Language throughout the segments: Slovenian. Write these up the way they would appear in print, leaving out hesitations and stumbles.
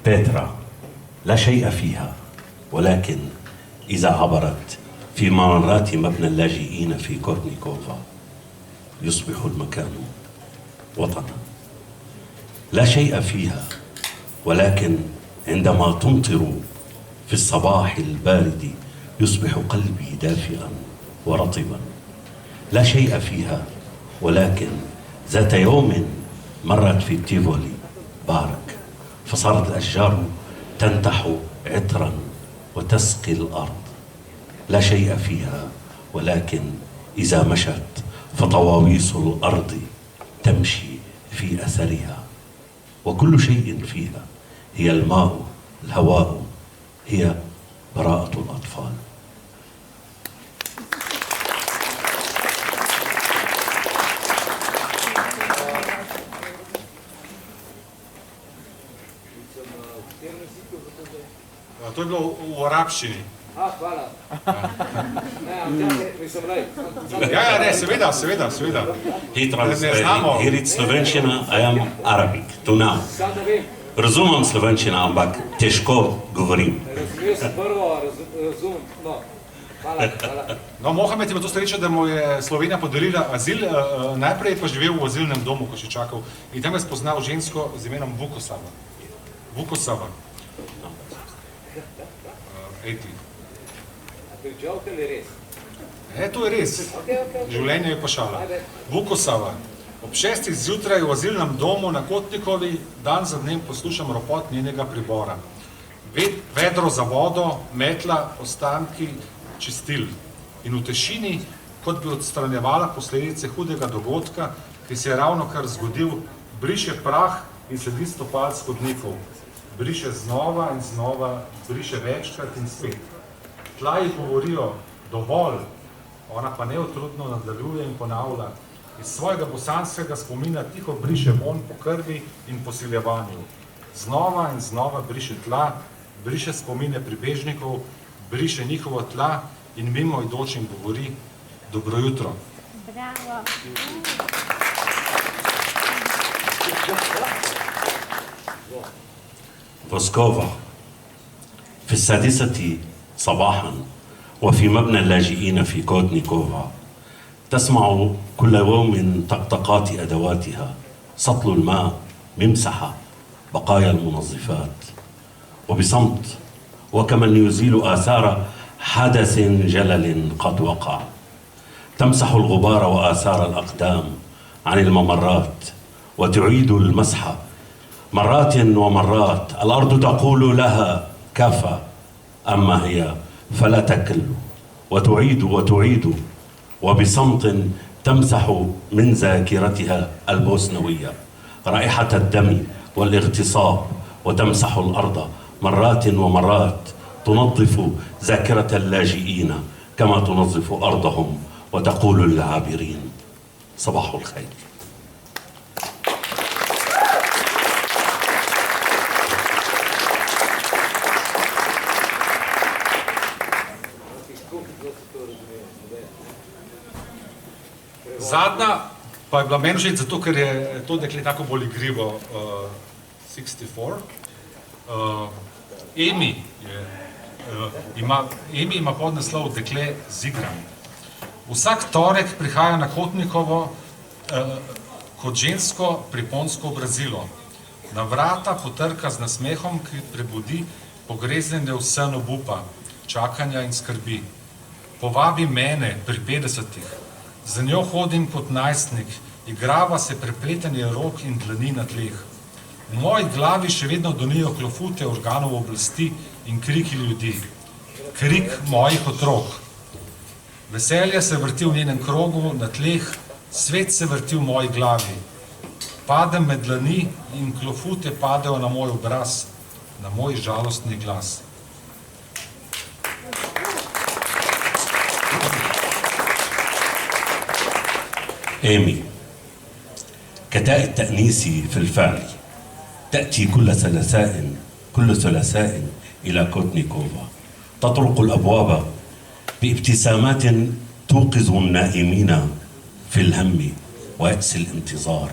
بيترا لا شيء فيها، ولكن إذا عبرت في ممرات مبنى اللاجئين في كورنيكوفا يصبح المكان وطنا. لا شيء فيها، ولكن عندما تمطر في الصباح البارد يصبح قلبي دافئا ورطبا. لا شيء فيها، ولكن ذات يوم مرت في تيفولي بارك، فصارت الأشجار تنتح عطرا وتسقي الأرض. لا شيء فيها، ولكن إذا مشت فطواويس الأرض تمشي في أثرها. وكل شيء فيها، هي الماء، الهواء، هي براءة الأطفال. To je bilo v arabščini. Hvala. Nisem rej. Ja, ne, seveda. Here it's Slovenčina, I am Arabic, to now. Razumem slovenčina, ampak težko govorim. Razumel sem prvo, razumem, no. Hvala. No, Mohamed ima to srečo, da mu je Slovenija podarila azil, najprej je pa živel v azilnem domu, ko še čakal, in tam je spoznal žensko z imenom Vukosava. Eti. Bil joke ali res? To je res. Življenje je pa šala. Vukosava. Ob 6 zjutraj v azilnem domu na Kotnikovi dan za dnem poslušam ropot njenega pribora. Vedro za vodo, metla, ostanki, čistil. In v tišini, kot bi odstranjevala posledice hudega dogodka, ki se je ravno kar zgodil, briše prah in sledi stopal spodnikov. Briše znova in znova, briše večkrat in spet. Tla ji govorijo dovolj, ona pa neutrudno nadaljuje in ponavlja. Iz svojega bosanskega spomina tiho briše vonj po krvi in posiljevanju. Znova in znova briše tla, briše spomine pribežnikov, briše njihovo tla in mimo idočim govori dobro jutro. Bravo. موسكوفا في 6 صباحا وفي مبنى اللاجئين في كوتنيكوفا تسمع كل يوم طقطقات أدواتها، سطل الماء، ممسحة، بقايا المنظفات، وبصمت وكمن يزيل آثار حدث جلل قد وقع. تمسح الغبار وآثار الأقدام عن الممرات وتعيد المسح مرات ومرات. الأرض تقول لها كفى، أما هي فلا تكل وتعيد وبصمت تمسح من ذاكرتها البوسنوية رائحة الدم والاغتصاب، وتمسح الأرض مرات ومرات، تنظف ذاكرة اللاجئين كما تنظف أرضهم وتقول للعابرين صباح الخير. Zadnja pa je bila meni všeč zato, ker je to dekle tako bolj igrivo, 64. Emi ima podnaslov Dekle z igrami. Vsak torek prihaja na Kotnikovo kot žensko priponsko obrazilo. Na vrata potrka z nasmehom, ki prebudi pogreznjenje v sen obupa, čakanja in skrbi. Povabi mene pri 50-ih. Za njo hodim kot najstnik, igrava se prepletanje rok in dlani na tleh. V moji glavi še vedno donijo klofute organov oblasti in kriki ljudi. Krik mojih otrok. Veselje se vrti v njenem krogu, na tleh, svet se vrti v moji glavi. Padem med dlani in klofute padejo na moj obraz, na moj žalostni glas. إيمي كتاء التأنيس في الفعل تأتي كل ثلاثاء إلى كوتنيكوفا، تطرق الأبواب بابتسامات توقظ النائمين في الهم ويأس الانتظار.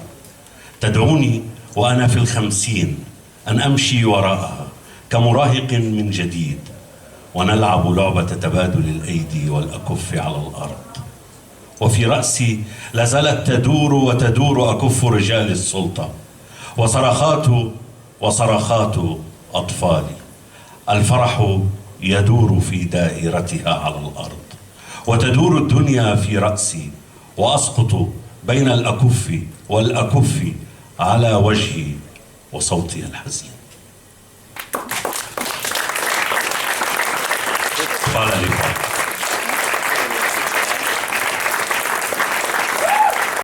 تدعوني وأنا في 50 أن أمشي وراءها كمراهق من جديد، ونلعب لعبة تبادل الأيدي والأكف على الأرض. وفي رأسي لا زالت تدور وتدور أكف رجال السلطة وصرخات أطفالي. الفرح يدور في دائرتها على الأرض، وتدور الدنيا في رأسي، وأسقط بين الأكف والأكف على وجهي وصوتي الحزين. قال لي